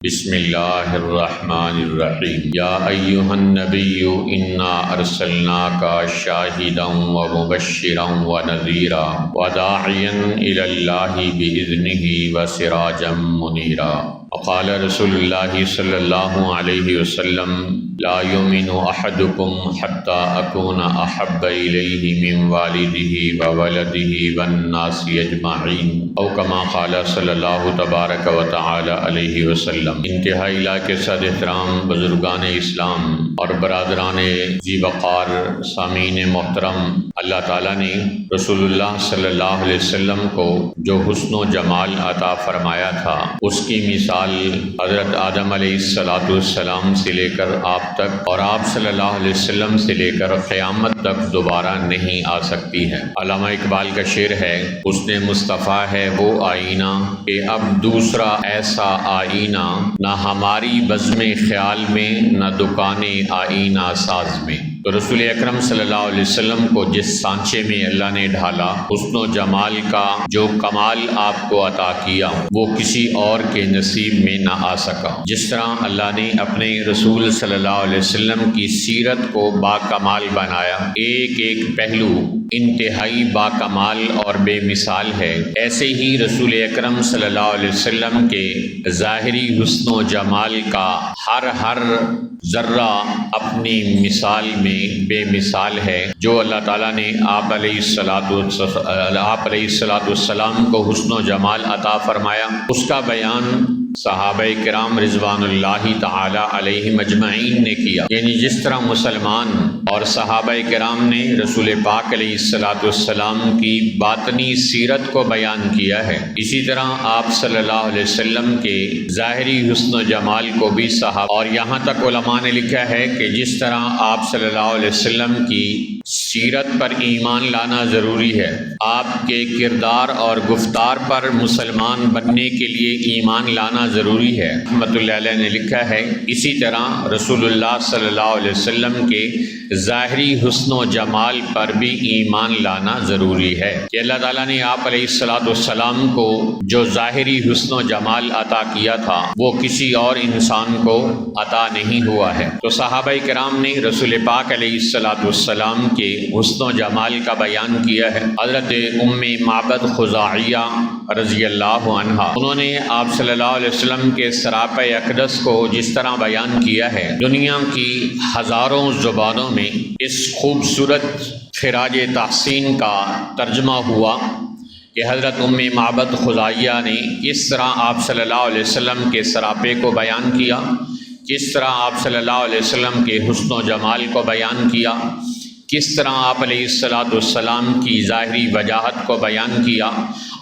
بسم اللہ الرحمن الرحیم یا ایہا النبی انا ارسلناک شاہدا ومبشرا ونذیرا وداعیا الی اللہ بإذنہ وسراجا منیرا۔ وقال رسول اللہ صلی اللہ علیہ وسلم لا یؤمن احدکم حتی اکون احب الیہ من والدہ وولدہ والناس اجمعین او کما قال صلی اللہ تبارک و تعالی علیہ وسلم۔ انتہائی لاکِ صد احترام بزرگان اسلام اور برادران ذی وقار سامعین محترم، اللہ تعالیٰ نے رسول اللہ صلی اللہ علیہ وسلم کو جو حسن و جمال عطا فرمایا تھا اس کی مثال حضرت آدم علیہ السلام سے لے کر آپ تک اور آپ صلی اللہ علیہ وسلم سے لے کر قیامت تک دوبارہ نہیں آ سکتی ہے۔ علامہ اقبال کا شعر ہے، حسن مصطفیٰ ہے وہ آئینہ کہ اب دوسرا ایسا آئینہ نہ ہماری بزم خیال میں نہ دکان آئینہ ساز میں۔ تو رسول اکرم صلی اللہ علیہ وسلم کو جس سانچے میں اللہ نے ڈھالا، حسن و جمال کا جو کمال آپ کو عطا کیا وہ کسی اور کے نصیب میں نہ آ سکا۔ جس طرح اللہ نے اپنے رسول صلی اللہ علیہ وسلم کی سیرت کو با کمال بنایا، ایک ایک پہلو انتہائی با کمال اور بے مثال ہے، ایسے ہی رسول اکرم صلی اللہ علیہ وسلم کے ظاہری حسن و جمال کا ہر ذرہ اپنی مثال میں بے مثال ہے۔ جو اللہ تعالیٰ نے آپ علیہ الصلاۃ والسلام کو حسن و جمال عطا فرمایا، اس کا بیان صحابہ کرام رضوان اللہ تعالی علیہم اجمعین نے کیا۔ یعنی جس طرح مسلمان اور صحابہ کرام نے رسول پاک علیہ الصلاۃ والسلام کی باطنی سیرت کو بیان کیا ہے، اسی طرح آپ صلی اللہ علیہ وسلم کے ظاہری حسن و جمال کو بھی صحابہ، اور یہاں تک علماء نے لکھا ہے کہ جس طرح آپ صلی اللہ علیہ وسلم کی سیرت پر ایمان لانا ضروری ہے، آپ کے کردار اور گفتار پر مسلمان بننے کے لیے ایمان لانا ضروری ہے۔ رحمۃ اللہ علیہ نے لکھا ہے، اسی طرح رسول اللہ صلی اللہ علیہ وسلم کے ظاہری حسن و جمال پر بھی ایمان لانا ضروری ہے کہ اللہ تعالیٰ نے آپ علیہ الصلاۃ والسلام کو جو ظاہری حسن و جمال عطا کیا تھا وہ کسی اور انسان کو عطا نہیں ہوا ہے۔ تو صحابہ کرام نے رسول پاک علیہ الصلاۃ والسلام کے حسن و جمال کا بیان کیا ہے۔ حضرت ام معبد خزاعیہ رضی اللہ عنہا، انہوں نے آپ صلی اللہ علیہ وسلم کے سراپہ اقدس کو جس طرح بیان کیا ہے، دنیا کی ہزاروں زبانوں میں اس خوبصورت خراج تحسین کا ترجمہ ہوا کہ حضرت ام معبد خزاعیہ نے کس طرح آپ صلی اللہ علیہ وسلم کے سراپے کو بیان کیا، کس طرح آپ صلی اللہ علیہ وسلم کے حسن و جمال کو بیان کیا، کس طرح آپ علیہ الصلاۃ والسلام کی ظاہری وجاہت کو بیان کیا،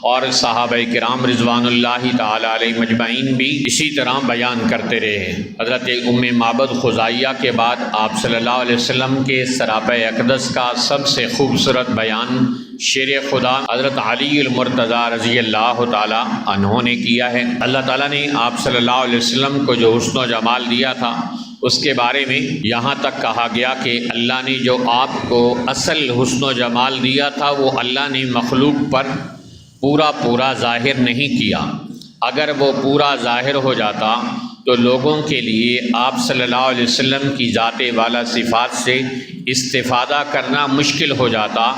اور صحابہ کرام رضوان اللہ تعالی علیہ مجمعین بھی اسی طرح بیان کرتے رہے۔ حضرت ام معبد خزاعیہ کے بعد آپ صلی اللہ علیہ وسلم کے سراپہ اقدس کا سب سے خوبصورت بیان شیر خدا حضرت علی المرتضیٰ رضی اللہ تعالی عنہ نے کیا ہے۔ اللہ تعالیٰ نے آپ صلی اللہ علیہ وسلم کو جو حسن و جمال دیا تھا اس کے بارے میں یہاں تک کہا گیا کہ اللہ نے جو آپ کو اصل حسن و جمال دیا تھا وہ اللہ نے مخلوق پر پورا ظاہر نہیں کیا۔ اگر وہ پورا ظاہر ہو جاتا تو لوگوں کے لیے آپ صلی اللہ علیہ وسلم کی ذات والا صفات سے استفادہ کرنا مشکل ہو جاتا،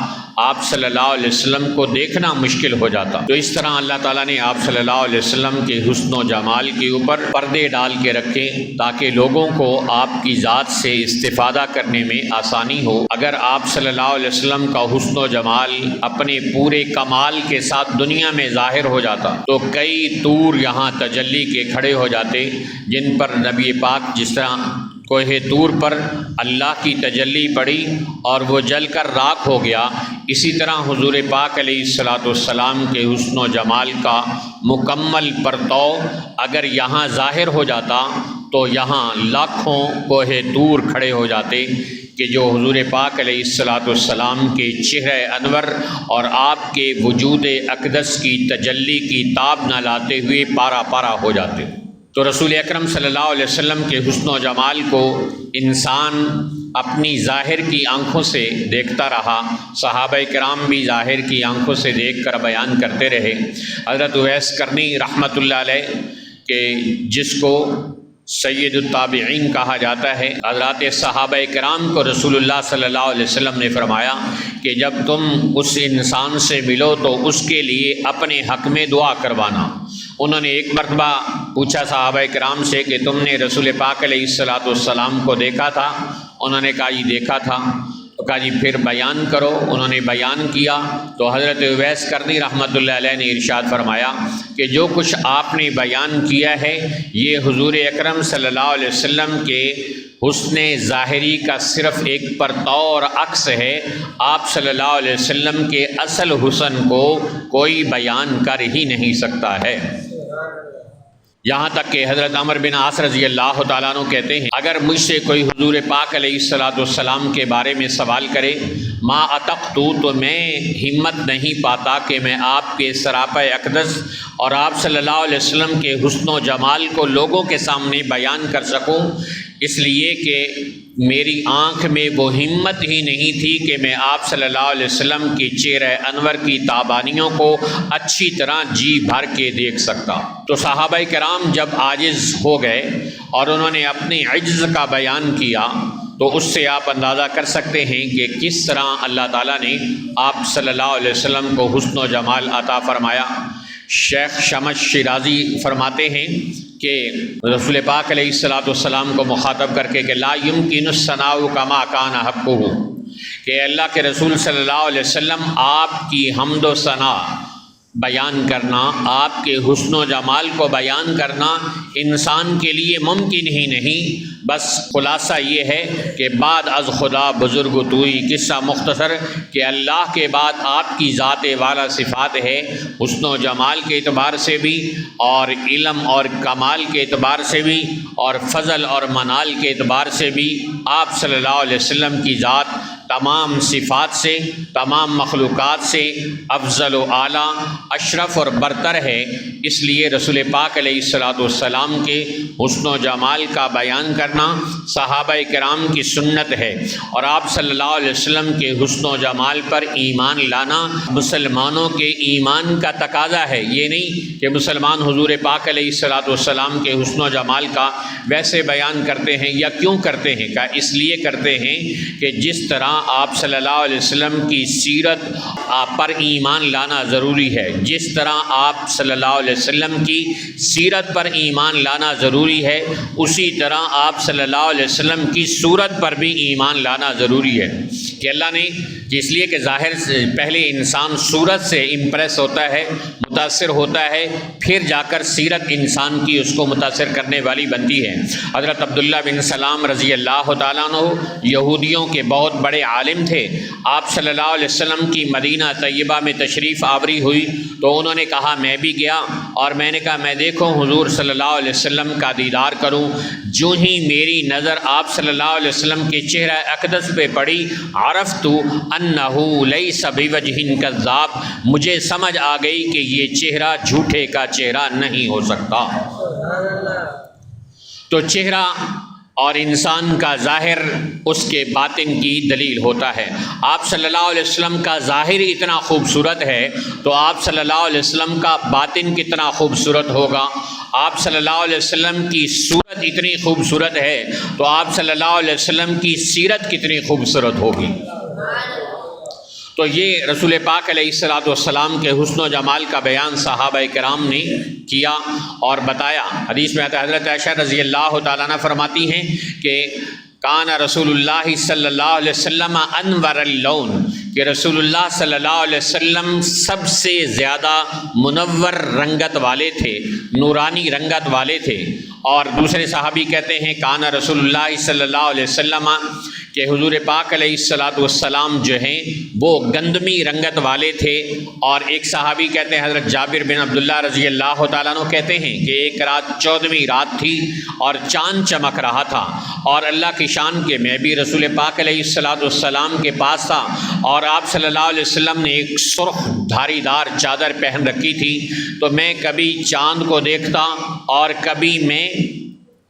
آپ صلی اللہ علیہ وسلم کو دیکھنا مشکل ہو جاتا۔ تو اس طرح اللہ تعالیٰ نے آپ صلی اللہ علیہ وسلم کے حسن و جمال کے اوپر پردے ڈال کے رکھے تاکہ لوگوں کو آپ کی ذات سے استفادہ کرنے میں آسانی ہو۔ اگر آپ صلی اللہ علیہ وسلم کا حسن و جمال اپنے پورے کمال کے ساتھ دنیا میں ظاہر ہو جاتا تو کئی طور یہاں تجلی کے کھڑے ہو جاتے، جن پر نبی پاک جس طرح کوہ طور پر اللہ کی تجلی پڑی اور وہ جل کر راکھ ہو گیا، اسی طرح حضور پاک علیہ الصلاۃ والسلام کے حسن و جمال کا مکمل پرتو اگر یہاں ظاہر ہو جاتا تو یہاں لاکھوں کوہ طور کھڑے ہو جاتے کہ جو حضور پاک علیہ الصلاۃ والسلام کے چہرہ انور اور آپ کے وجود اقدس کی تجلی کی تاب نہ لاتے ہوئے پارا پارا ہو جاتے۔ تو رسول اکرم صلی اللہ علیہ وسلم کے حسن و جمال کو انسان اپنی ظاہر کی آنکھوں سے دیکھتا رہا، صحابہ کرام بھی ظاہر کی آنکھوں سے دیکھ کر بیان کرتے رہے۔ حضرت اویس کرنی رحمۃ اللہ علیہ کہ جس کو سید التابعین کہا جاتا ہے، حضرات صحابہ کرام کو رسول اللہ صلی اللہ علیہ وسلم نے فرمایا کہ جب تم اس انسان سے ملو تو اس کے لیے اپنے حق میں دعا کروانا۔ انہوں نے ایک مرتبہ پوچھا صحابہ کرام سے کہ تم نے رسول پاک علیہ الصلاۃ والسلام کو دیکھا تھا؟ انہوں نے کہا یہ دیکھا تھا۔ تو کہا جی پھر بیان کرو۔ انہوں نے بیان کیا تو حضرت اویس کرنی رحمۃ اللہ علیہ نے ارشاد فرمایا کہ جو کچھ آپ نے بیان کیا ہے یہ حضور اکرم صلی اللہ علیہ وسلم کے حسن ظاہری کا صرف ایک پرتور عکس ہے۔ آپ صلی اللہ علیہ وسلم کے اصل حسن کو کوئی بیان کر ہی نہیں سکتا ہے۔ یہاں تک کہ حضرت عمر بن عاص رضی اللہ تعالیٰ عنہ کہتے ہیں اگر مجھ سے کوئی حضور پاک علیہ الصلاۃ والسلام کے بارے میں سوال کرے ما اتقتو، تو میں ہمت نہیں پاتا کہ میں آپ کے سراپہ اقدس اور آپ صلی اللہ علیہ وسلم کے حسن و جمال کو لوگوں کے سامنے بیان کر سکوں، اس لیے کہ میری آنکھ میں وہ ہمت ہی نہیں تھی کہ میں آپ صلی اللہ علیہ وسلم کی چہرہ انور کی تابانیوں کو اچھی طرح جی بھر کے دیکھ سکتا۔ تو صحابہ کرام جب عاجز ہو گئے اور انہوں نے اپنے عجز کا بیان کیا تو اس سے آپ اندازہ کر سکتے ہیں کہ کس طرح اللہ تعالیٰ نے آپ صلی اللہ علیہ وسلم کو حسن و جمال عطا فرمایا۔ شیخ شمس شیرازی فرماتے ہیں کہ رسول پاک علیہ الصلاۃ والسلام کو مخاطب کر کے کہ لا یمکن الثناء کما کان حقہ، کہ اللہ کے رسول صلی اللہ علیہ وسلم آپ کی حمد و ثنا بیان کرنا، آپ کے حسن و جمال کو بیان کرنا انسان کے لیے ممکن ہی نہیں۔ بس خلاصہ یہ ہے کہ بعد از خدا بزرگ توئی، قصہ مختصر کہ اللہ کے بعد آپ کی ذات والا صفات ہے، حسن و جمال کے اعتبار سے بھی اور علم اور کمال کے اعتبار سے بھی اور فضل اور منال کے اعتبار سے بھی آپ صلی اللہ علیہ وسلم کی ذات تمام صفات سے، تمام مخلوقات سے افضل و اعلیٰ، اشرف اور برتر ہے۔ اس لیے رسول پاک علیہ الصلاۃ والسلام کے حسن و جمال کا بیان کرنا صحابہ کرام کی سنت ہے، اور آپ صلی اللہ علیہ وسلم کے حسن و جمال پر ایمان لانا مسلمانوں کے ایمان کا تقاضا ہے۔ یہ نہیں کہ مسلمان حضور پاک علیہ الصلاۃ والسلام کے حسن و جمال کا ویسے بیان کرتے ہیں یا کیوں کرتے ہیں، کہ اس لیے کرتے ہیں کہ جس طرح آپ صلی اللہ علیہ وسلم کی سیرت پر ایمان لانا ضروری ہے، جس طرح آپ صلی اللہ علیہ وسلم کی سیرت پر ایمان لانا ضروری ہے، اسی طرح آپ صلی اللہ علیہ وسلم کی صورت پر بھی ایمان لانا ضروری ہے۔ کہ اللہ نے اس لیے کہ ظاہر سے پہلے انسان صورت سے امپریس ہوتا ہے، متاثر ہوتا ہے، پھر جا کر سیرت انسان کی اس کو متاثر کرنے والی بنتی ہے۔ حضرت عبداللہ بن سلام رضی اللہ تعالیٰ عنہ یہودیوں کے بہت بڑے عالم تھے۔ آپ صلی اللہ علیہ وسلم کی مدینہ طیبہ میں تشریف آوری ہوئی تو انہوں نے کہا میں بھی گیا، اور میں نے کہا میں دیکھوں حضور صلی اللہ علیہ وسلم کا دیدار کروں۔ جو ہی میری نظر آپ صلی اللہ علیہ وسلم کے چہرہ اقدس پہ پڑی عرفت انہ لیس بوجہ کذاب، مجھے سمجھ آ گئی کہ یہ چہرہ جھوٹے کا چہرہ نہیں ہو سکتا۔ تو چہرہ اور انسان کا ظاہر اس کے باطن کی دلیل ہوتا ہے۔ آپ صلی اللہ علیہ وسلم کا ظاہر اتنا خوبصورت ہے تو آپ صلی اللہ علیہ وسلم کا باطن کتنا خوبصورت ہوگا۔ آپ صلی اللہ علیہ وسلم کی صورت اتنی خوبصورت ہے تو آپ صلی اللہ علیہ وسلم کی سیرت کتنی خوبصورت ہوگی۔ تو یہ رسول پاک علیہ الصلاۃ والسلام کے حسن و جمال کا بیان صحابہ کرام نے کیا اور بتایا۔ حدیث میں آتا ہے حضرت عائشہ رضی اللہ تعالیٰ عنہ فرماتی ہیں کہ کان رسول اللہ صلی اللہ علیہ وسلم انور اللون، کہ رسول اللہ صلی اللہ علیہ وسلم سب سے زیادہ منور رنگت والے تھے، نورانی رنگت والے تھے۔ اور دوسرے صحابی کہتے ہیں کان رسول اللہ صلی اللہ علیہ وسلم، کہ حضور پاک علیہ الصلاۃ والسلام جو ہیں وہ گندمی رنگت والے تھے۔ اور ایک صحابی کہتے ہیں حضرت جابر بن عبداللہ رضی اللہ تعالیٰ عنہ کہتے ہیں کہ ایک رات 14ویں رات تھی اور چاند چمک رہا تھا، اور اللہ کی شان کے میں بھی رسول پاک علیہ الصلاۃ والسلام کے پاس تھا، اور آپ صلی اللہ علیہ وسلم نے ایک سرخ دھاری دار چادر پہن رکھی تھی، تو میں کبھی چاند کو دیکھتا اور کبھی میں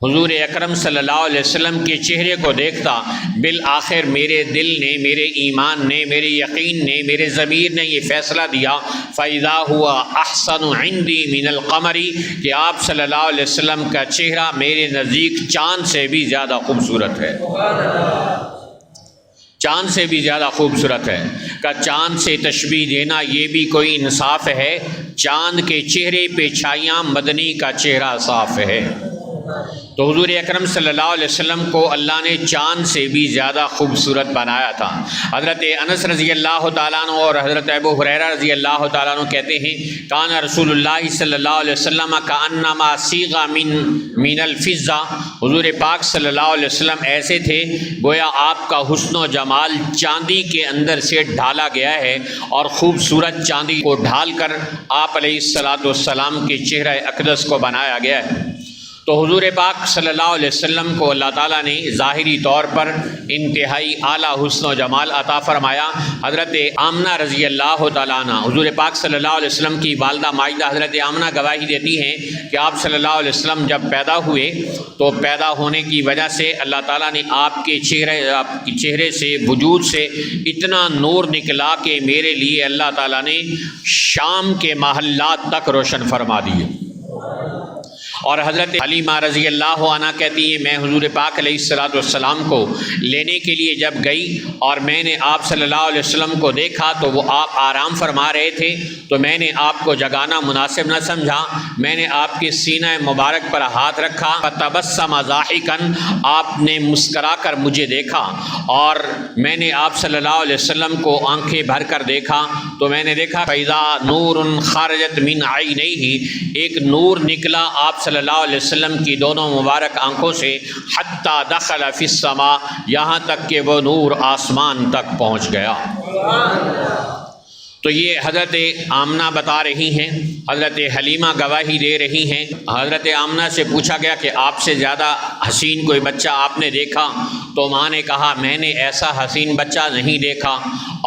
حضور اکرم صلی اللہ علیہ وسلم کے چہرے کو دیکھتا، بالآخر میرے دل نے، میرے ایمان نے، میرے یقین نے، میرے ضمیر نے یہ فیصلہ دیا فَإِذَا هُوَ أَحْسَنُ عِنْدِي مِنَ الْقَمَرِ کہ آپ صلی اللہ علیہ وسلم کا چہرہ میرے نزدیک چاند سے بھی زیادہ خوبصورت ہے، چاند سے بھی زیادہ خوبصورت ہے۔ کہ چاند سے تشبیہ دینا یہ بھی کوئی انصاف ہے؟ چاند کے چہرے پہ چھائیاں، مدنی کا چہرہ صاف ہے۔ تو حضور اکرم صلی اللہ علیہ وسلم کو اللہ نے چاند سے بھی زیادہ خوبصورت بنایا تھا۔ حضرت انس رضی اللہ تعالیٰ عنہ اور حضرت ابو ہریرہ رضی اللہ تعالیٰ عنہ کہتے ہیں کان رسول اللہ صلی اللہ علیہ وسلم کأنما صیغ من الفضہ، حضور پاک صلی اللہ علیہ وسلم ایسے تھے گویا آپ کا حسن و جمال چاندی کے اندر سے ڈھالا گیا ہے، اور خوبصورت چاندی کو ڈھال کر آپ علیہ الصلاۃ والسلام کے چہرہ اقدس کو بنایا گیا ہے۔ تو حضور پاک صلی اللہ علیہ وسلم کو اللہ تعالیٰ نے ظاہری طور پر انتہائی اعلیٰ حسن و جمال عطا فرمایا۔ حضرت آمنہ رضی اللہ تعالیٰ عنہ، حضور پاک صلی اللہ علیہ وسلم کی والدہ ماجدہ حضرت آمنہ گواہی دیتی ہیں کہ آپ صلی اللہ علیہ وسلم جب پیدا ہوئے تو پیدا ہونے کی وجہ سے اللہ تعالیٰ نے آپ کے چہرے سے، وجود سے اتنا نور نکلا کہ میرے لیے اللہ تعالیٰ نے شام کے محلات تک روشن فرما دیے۔ اور حضرت حلیمہ رضی اللہ عنہ کہتی ہے میں حضور پاک علیہ الصلاۃ والسلام کو لینے کے لیے جب گئی اور میں نے آپ صلی اللہ علیہ وسلم کو دیکھا تو وہ آپ آرام فرما رہے تھے، تو میں نے آپ کو جگانا مناسب نہ سمجھا، میں نے آپ کے سینہ مبارک پر ہاتھ رکھا، فتبسم ضاحکاً، آپ نے مسکرا کر مجھے دیکھا، اور میں نے آپ صلی اللہ علیہ وسلم کو آنکھیں بھر کر دیکھا تو میں نے دیکھا فَإِذَا نُورٌ خَرَجَتْ مِنْ عَيْنَيْهِ، ایک نور نکلا آپ صلی اللہ علیہ وسلم کی دونوں مبارک آنکھوں سے، حتیٰ دخل فی السماء، یہاں تک کہ وہ نور آسمان تک پہنچ گیا۔ تو یہ حضرت آمنہ بتا رہی ہیں، حضرت حلیمہ گواہی دے رہی ہیں۔ حضرت آمنہ سے پوچھا گیا کہ آپ سے زیادہ حسین کوئی بچہ آپ نے دیکھا؟ تو ماں نے کہا میں نے ایسا حسین بچہ نہیں دیکھا۔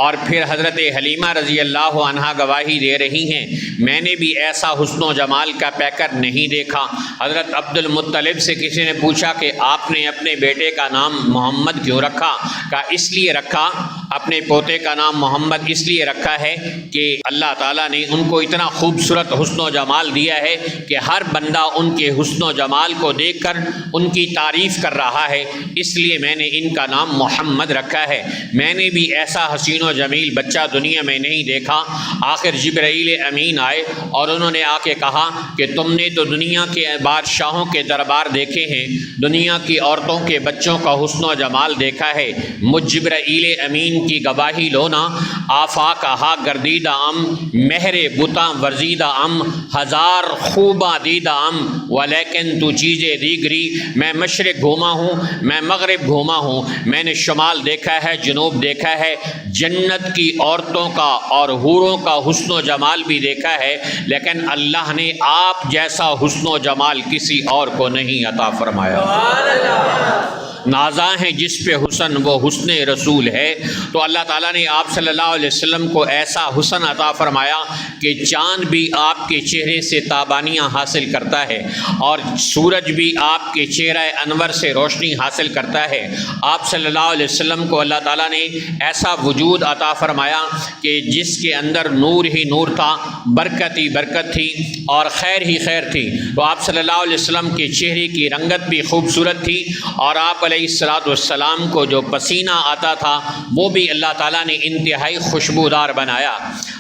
اور پھر حضرت حلیمہ رضی اللہ عنہا گواہی دے رہی ہیں میں نے بھی ایسا حسن و جمال کا پیکر نہیں دیکھا۔ حضرت عبد المطلب سے کسی نے پوچھا کہ آپ نے اپنے بیٹے کا نام محمد کیوں رکھا؟ کہا اس لیے رکھا، اپنے پوتے کا نام محمد اس لیے رکھا ہے کہ اللہ تعالیٰ نے ان کو اتنا خوبصورت حسن و جمال دیا ہے کہ ہر بندہ ان کے حسن و جمال کو دیکھ کر ان کی تعریف کر رہا ہے، اس لیے میں نے ان کا نام محمد رکھا ہے۔ میں نے بھی ایسا حسین و جمیل بچہ دنیا میں نہیں دیکھا۔ آخر جبرائیل امین آئے اور انہوں نے آ کے کہا کہ تم نے تو دنیا کے بادشاہوں کے دربار دیکھے ہیں، دنیا کی عورتوں کے بچوں کا حسن و جمال دیکھا ہے، مجھ جبرائیل امین کی گواہی لو نا، آفاق ہا گردیدہ ام، مہر بتا ورزیدہ ام، ہزار خوبہ دیدہ ام، ولیکن تو چیزیں دیگری، میں مشرق گھوما ہوں، میں مغرب گھوما ہوں، میں نے شمال دیکھا ہے، جنوب دیکھا ہے، جنت کی عورتوں کا اور حوروں کا حسن و جمال بھی دیکھا ہے، لیکن اللہ نے آپ جیسا حسن و جمال کسی اور کو نہیں عطا فرمایا۔ نازاں ہیں جس پہ حسن وہ حسن رسول ہے۔ تو اللہ تعالیٰ نے آپ صلی اللہ علیہ وسلم کو ایسا حسن عطا فرمایا کہ چاند بھی آپ کے چہرے سے تابانیاں حاصل کرتا ہے، اور سورج بھی آپ کے چہرہ انور سے روشنی حاصل کرتا ہے۔ آپ صلی اللہ علیہ وسلم کو اللہ تعالیٰ نے ایسا وجود عطا فرمایا کہ جس کے اندر نور ہی نور تھا، برکت ہی برکت تھی، اور خیر ہی خیر تھی۔ تو آپ صلی اللہ علیہ وسلم کے چہرے کی رنگت بھی خوبصورت تھی، اور آپ علیہ الصلاۃ والسلام کو جو پسینہ آتا تھا وہ بھی اللہ تعالیٰ نے انتہائی خوشبودار بنایا۔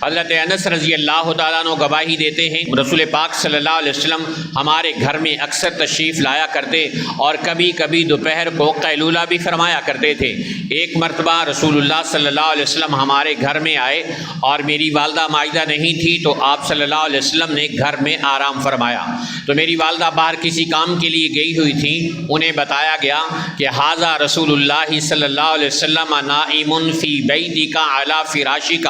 حضرت انس رضی اللہ تعالیٰ عنہ گواہی دیتے ہیں رسول پاک صلی اللہ علیہ وسلم ہمارے گھر میں اکثر تشریف لایا کرتے، اور کبھی کبھی دوپہر کو قیلولہ بھی فرمایا کرتے تھے۔ ایک مرتبہ رسول اللہ صلی اللہ علیہ وسلم ہمارے گھر میں آئے اور میری والدہ ماجدہ نہیں تھی، تو آپ صلی اللہ علیہ وسلم نے گھر میں آرام فرمایا۔ تو میری والدہ باہر کسی کام کے لیے گئی ہوئی تھی، انہیں بتایا گیا کہ کہ ھذا رسول اللہ صلی اللہ علیہ وسلم نائم فی بیتک علی فراشک،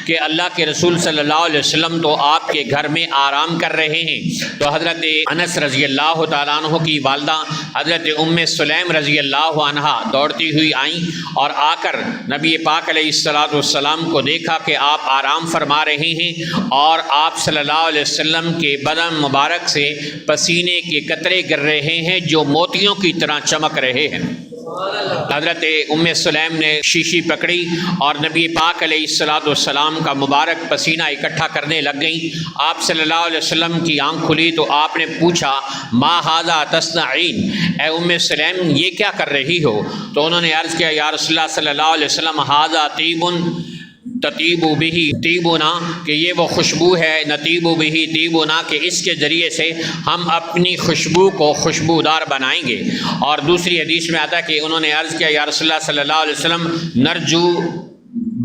کہ اللہ کے رسول صلی اللہ علیہ وسلم تو آپ کے گھر میں آرام کر رہے ہیں۔ تو حضرت انس رضی اللہ تعالیٰ عنہ کی والدہ حضرت ام سلیم رضی اللہ عنہا دوڑتی ہوئی آئیں اور آ کر نبی پاک علیہ السلام کو دیکھا کہ آپ آرام فرما رہے ہیں اور آپ صلی اللہ علیہ وسلم کے بدن مبارک سے پسینے کے قطرے گر رہے ہیں جو موتیوں کی طرح چمک رہے ہیں۔ حضرت ام سلیم نے شیشی پکڑی اور نبی پاک علیہ السلام کا مبارک پسینہ اکٹھا کرنے لگ گئیں۔ آپ صلی اللہ علیہ وسلم کی آنکھ کھلی تو آپ نے پوچھا ما ھذا تصنعین، اے ام سلیم یہ کیا کر رہی ہو؟ تو انہوں نے عرض کیا یا رسول اللہ صلی اللہ علیہ وسلم ھذا طیب تطیب بہ طیبنا، کہ یہ وہ خوشبو ہے، نطیب بہ طیبنا، کہ اس کے ذریعے سے ہم اپنی خوشبو کو خوشبودار بنائیں گے۔ اور دوسری حدیث میں آتا ہے کہ انہوں نے عرض کیا یا رسول اللہ صلی اللہ علیہ وسلم نرجو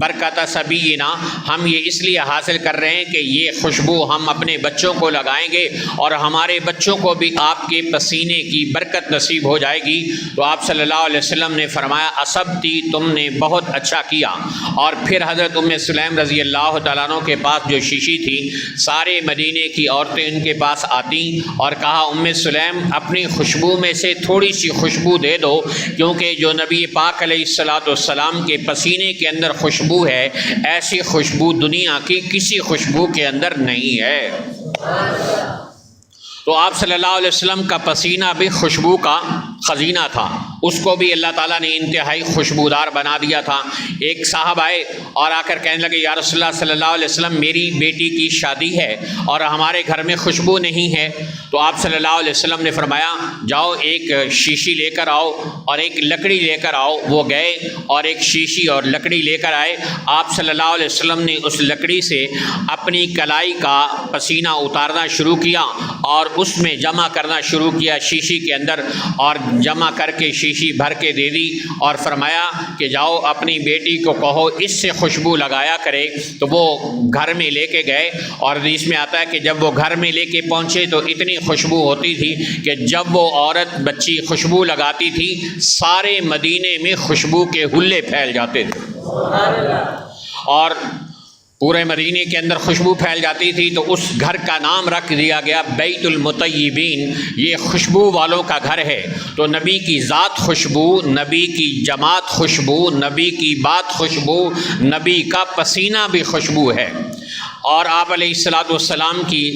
برکت سبینا، ہم یہ اس لیے حاصل کر رہے ہیں کہ یہ خوشبو ہم اپنے بچوں کو لگائیں گے اور ہمارے بچوں کو بھی آپ کے پسینے کی برکت نصیب ہو جائے گی۔ تو آپ صلی اللہ علیہ وسلم نے فرمایا اصبتی، تم نے بہت اچھا کیا۔ اور پھر حضرت ام سلیم رضی اللہ تعالیٰ عنہ کے پاس جو شیشی تھی، سارے مدینے کی عورتیں ان کے پاس آتیں اور کہا ام سلیم اپنی خوشبو میں سے تھوڑی سی خوشبو دے دو، کیونکہ جو نبی پاک علیہ السلام کے پسینے کے اندر خوشبو ہے، ایسی خوشبو دنیا کی کسی خوشبو کے اندر نہیں ہے۔ تو آپ صلی اللہ علیہ وسلم کا پسینہ بھی خوشبو کا خزینہ تھا، اس کو بھی اللہ تعالیٰ نے انتہائی خوشبودار بنا دیا تھا۔ ایک صاحب آئے اور آ کر کہنے لگے یا رسول اللہ صلی اللہ علیہ وسلم میری بیٹی کی شادی ہے اور ہمارے گھر میں خوشبو نہیں ہے۔ تو آپ صلی اللہ علیہ وسلم نے فرمایا جاؤ ایک شیشی لے کر آؤ اور ایک لکڑی لے کر آؤ۔ وہ گئے اور ایک شیشی اور لکڑی لے کر آئے۔ آپ صلی اللہ علیہ وسلم نے اس لکڑی سے اپنی کلائی کا پسینہ اتارنا شروع کیا اور اس میں جمع کرنا شروع کیا شیشی کے اندر، اور جمع کر کے شیشی بھر کے دے دی اور فرمایا کہ جاؤ اپنی بیٹی کو کہو اس سے خوشبو لگایا کرے۔ تو وہ گھر میں لے کے گئے اور حدیث میں آتا ہے کہ جب وہ گھر میں لے کے پہنچے تو اتنی خوشبو ہوتی تھی کہ جب وہ عورت بچی خوشبو لگاتی تھی سارے مدینے میں خوشبو کے ہلے پھیل جاتے تھے اور پورے مدینے کے اندر خوشبو پھیل جاتی تھی۔ تو اس گھر کا نام رکھ دیا گیا بیت المطیبین، یہ خوشبو والوں کا گھر ہے۔ تو نبی کی ذات خوشبو، نبی کی جماعت خوشبو، نبی کی بات خوشبو، نبی کا پسینہ بھی خوشبو ہے۔ اور آپ علیہ السلام کی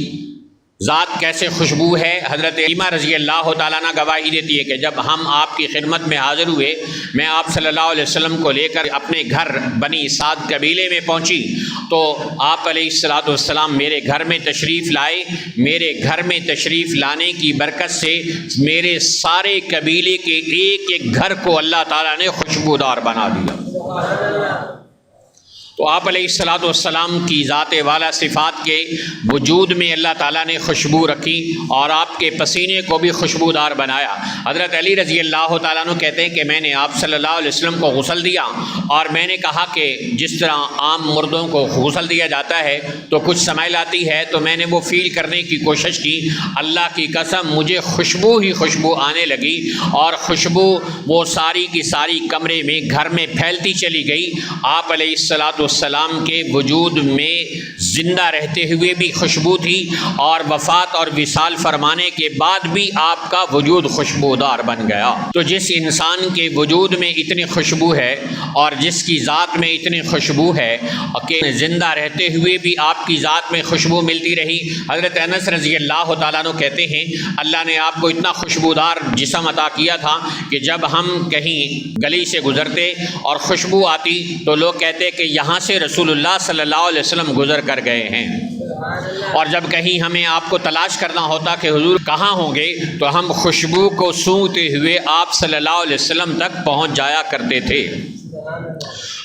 ذات کیسے خوشبو ہے؟ حضرت علیمہ رضی اللہ تعالیٰ عنہ گواہی دیتی ہے کہ جب ہم آپ کی خدمت میں حاضر ہوئے، میں آپ صلی اللہ علیہ وسلم کو لے کر اپنے گھر بنی سعد قبیلے میں پہنچی تو آپ علیہ السلام میرے گھر میں تشریف لائے۔ میرے گھر میں تشریف لانے کی برکت سے میرے سارے قبیلے کے ایک ایک گھر کو اللہ تعالیٰ نے خوشبودار بنا دیا۔ تو آپ علیہ السلام کی ذات والا صفات کے وجود میں اللہ تعالیٰ نے خوشبو رکھی اور آپ کے پسینے کو بھی خوشبودار بنایا۔ حضرت علی رضی اللہ تعالیٰ عنہ کہتے ہیں کہ میں نے آپ صلی اللہ علیہ وسلم کو غسل دیا اور میں نے کہا کہ جس طرح عام مردوں کو غسل دیا جاتا ہے تو کچھ سمیل آتی ہے، تو میں نے وہ فیل کرنے کی کوشش کی۔ اللہ کی قسم مجھے خوشبو ہی خوشبو آنے لگی اور خوشبو وہ ساری کی ساری کمرے میں گھر میں پھیلتی چلی گئی۔ آپ علیہ السلام کے وجود میں زندہ رہتے ہوئے بھی خوشبو تھی اور وفات اور وصال فرمانے کے بعد بھی آپ کا وجود خوشبودار بن گیا۔ تو جس انسان کے وجود میں اتنی خوشبو ہے اور جس کی ذات میں اتنی خوشبو ہے کہ زندہ رہتے ہوئے بھی آپ کی ذات میں خوشبو ملتی رہی۔ حضرت انس رضی اللہ تعالیٰ عنہ کہتے ہیں اللہ نے آپ کو اتنا خوشبودار جسم عطا کیا تھا کہ جب ہم کہیں گلی سے گزرتے اور خوشبو آتی تو لوگ کہتے کہ یہاں سے رسول اللہ صلی اللہ علیہ وسلم گزر کر گئے ہیں، اور جب کہیں ہمیں آپ کو تلاش کرنا ہوتا کہ حضور کہاں ہوں گے تو ہم خوشبو کو سونگتے ہوئے آپ صلی اللہ علیہ وسلم تک پہنچ جایا کرتے تھے۔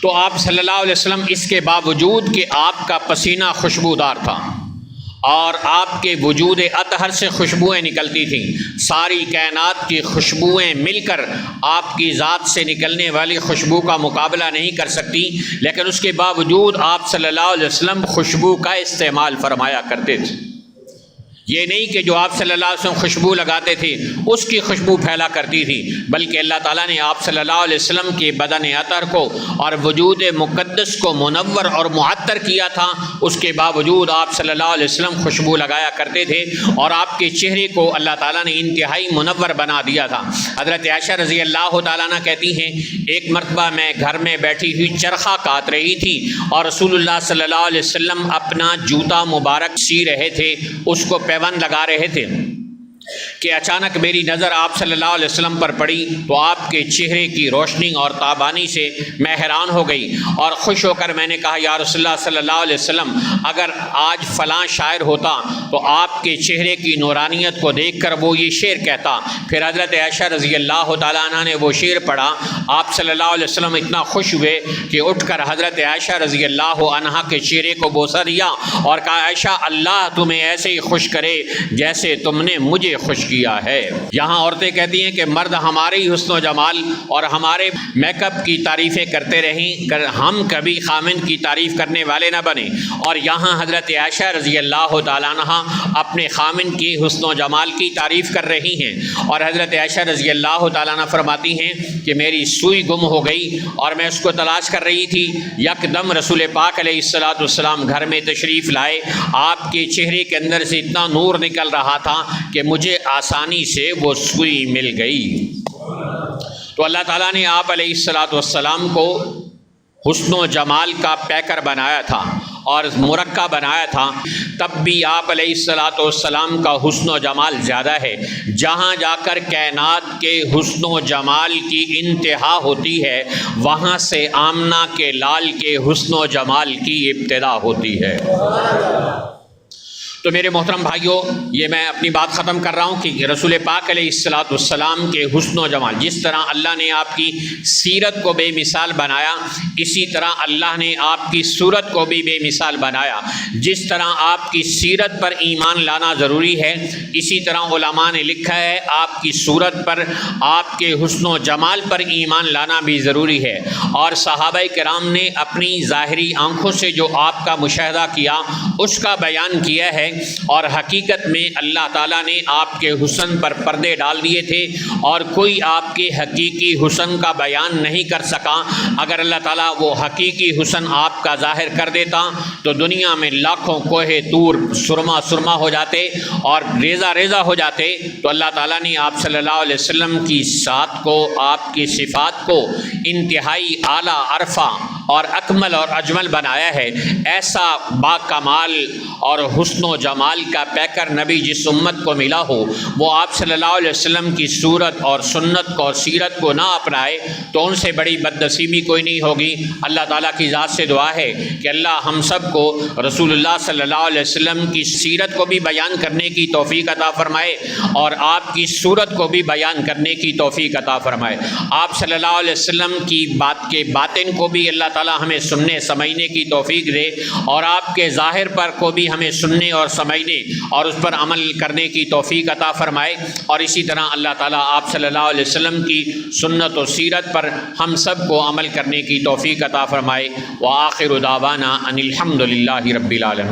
تو آپ صلی اللہ علیہ وسلم اس کے باوجود کہ آپ کا پسینہ خوشبودار تھا اور آپ کے وجود اطہر سے خوشبوئیں نکلتی تھیں، ساری کائنات کی خوشبوئیں مل کر آپ کی ذات سے نکلنے والی خوشبو کا مقابلہ نہیں کر سکتی، لیکن اس کے باوجود آپ صلی اللہ علیہ وسلم خوشبو کا استعمال فرمایا کرتے تھے۔ یہ نہیں کہ جو آپ صلی اللہ علیہ وسلم خوشبو لگاتے تھے اس کی خوشبو پھیلا کرتی تھی، بلکہ اللہ تعالیٰ نے آپ صلی اللہ علیہ وسلم کے بدن عطر کو اور وجود مقدس کو منور اور معطر کیا تھا۔ اس کے باوجود آپ صلی اللہ علیہ وسلم خوشبو لگایا کرتے تھے اور آپ کے چہرے کو اللہ تعالیٰ نے انتہائی منور بنا دیا تھا۔ حضرت عائشہ رضی اللہ تعالیٰ عنہ کہتی ہیں ایک مرتبہ میں گھر میں بیٹھی ہوئی چرخہ کاٹ رہی تھی اور رسول اللہ صلی اللہ علیہ وسلم اپنا جوتا مبارک سی رہے تھے، اس کو پیوند لگا رہے تھے کہ اچانک میری نظر آپ صلی اللہ علیہ وسلم پر پڑی تو آپ کے چہرے کی روشنی اور تابانی سے میں حیران ہو گئی اور خوش ہو کر میں نے کہا یا رسول اللہ صلی اللہ علیہ وسلم اگر آج فلاں شاعر ہوتا تو آپ کے چہرے کی نورانیت کو دیکھ کر وہ یہ شعر کہتا۔ پھر حضرت عائشہ رضی اللہ تعالیٰ عنہ نے وہ شعر پڑھا، آپ صلی اللہ علیہ وسلم اتنا خوش ہوئے کہ اٹھ کر حضرت عائشہ رضی اللہ عنہ کے چہرے کو بوسہ دیا اور کہا عائشہ اللہ تمہیں ایسے ہی خوش کرے جیسے تم نے مجھے خوش کیا ہے۔ یہاں عورتیں کہتی ہیں کہ مرد ہمارے ہی حسن و جمال اور ہمارے میک اپ کی تعریفیں کرتے رہیں، ہم کبھی خامند کی تعریف کرنے والے نہ بنیں، اور یہاں حضرت عائشہ رضی اللہ تعالیٰ عنہ اپنے خامند کی حسن و جمال کی تعریف کر رہی ہیں۔ اور حضرت عائشہ رضی اللہ تعالیٰ عنہ فرماتی ہیں کہ میری سوئی گم ہو گئی اور میں اس کو تلاش کر رہی تھی، یکدم رسول پاک علیہ الصلوۃ والسلام گھر میں تشریف لائے، آپ کے چہرے کے اندر سے اتنا نور نکل رہا تھا کہ مجھے آسانی سے وہ سوئی مل گئی۔ تو اللہ تعالیٰ نے آپ علیہ الصلوۃ والسلام کو حسن و جمال کا پیکر بنایا تھا اور مرکہ بنایا تھا، تب بھی آپ علیہ الصلوۃ والسلام کا حسن و جمال زیادہ ہے۔ جہاں جا کر کائنات کے حسن و جمال کی انتہا ہوتی ہے وہاں سے آمنہ کے لال کے حسن و جمال کی ابتدا ہوتی ہے۔ تو میرے محترم بھائیوں، یہ میں اپنی بات ختم کر رہا ہوں کہ رسول پاک علیہ الصلوۃ والسلام کے حسن و جمال، جس طرح اللہ نے آپ کی سیرت کو بے مثال بنایا اسی طرح اللہ نے آپ کی صورت کو بھی بے مثال بنایا۔ جس طرح آپ کی سیرت پر ایمان لانا ضروری ہے اسی طرح علماء نے لکھا ہے آپ کی صورت پر، آپ کے حسن و جمال پر ایمان لانا بھی ضروری ہے۔ اور صحابہ کرام نے اپنی ظاہری آنکھوں سے جو آپ کا مشاہدہ کیا اس کا بیان کیا ہے، اور حقیقت میں اللہ تعالیٰ نے آپ کے حسن پر پردے ڈال دیے تھے اور کوئی آپ کے حقیقی حسن کا بیان نہیں کر سکا۔ اگر اللہ تعالیٰ وہ حقیقی حسن آپ کا ظاہر کر دیتا تو دنیا میں لاکھوں کوہ طور سرما ہو جاتے اور ریزہ ریزہ ہو جاتے۔ تو اللہ تعالیٰ نے آپ صلی اللہ علیہ وسلم کی ذات کو، آپ کی صفات کو انتہائی اعلیٰ عرفہ اور اکمل اور اجمل بنایا ہے۔ ایسا با کمال اور حسن و جمال کا پیکر نبی جس امت کو ملا ہو وہ آپ صلی اللہ علیہ وسلم کی صورت اور سنت کو اور سیرت کو نہ اپنائے تو ان سے بڑی بدنصیبی کوئی نہیں ہوگی۔ اللہ تعالیٰ کی ذات سے دعا ہے کہ اللہ ہم سب کو رسول اللہ صلی اللہ علیہ وسلم کی سیرت کو بھی بیان کرنے کی توفیق عطا فرمائے اور آپ کی صورت کو بھی بیان کرنے کی توفیق عطا فرمائے۔ آپ صلی اللہ علیہ وسلم کی بات کے باطن کو بھی اللہ تعالیٰ ہمیں سننے سمجھنے کی توفیق دے اور آپ کے ظاہر پر کو بھی ہمیں سننے اور سمجھنے اور اس پر عمل کرنے کی توفیق عطا فرمائے۔ اور اسی طرح اللہ تعالیٰ آپ صلی اللہ علیہ وسلم کی سنت و سیرت پر ہم سب کو عمل کرنے کی توفیق عطا فرمائے۔ وآخر دعوانا ان الحمد للہ رب العالمین۔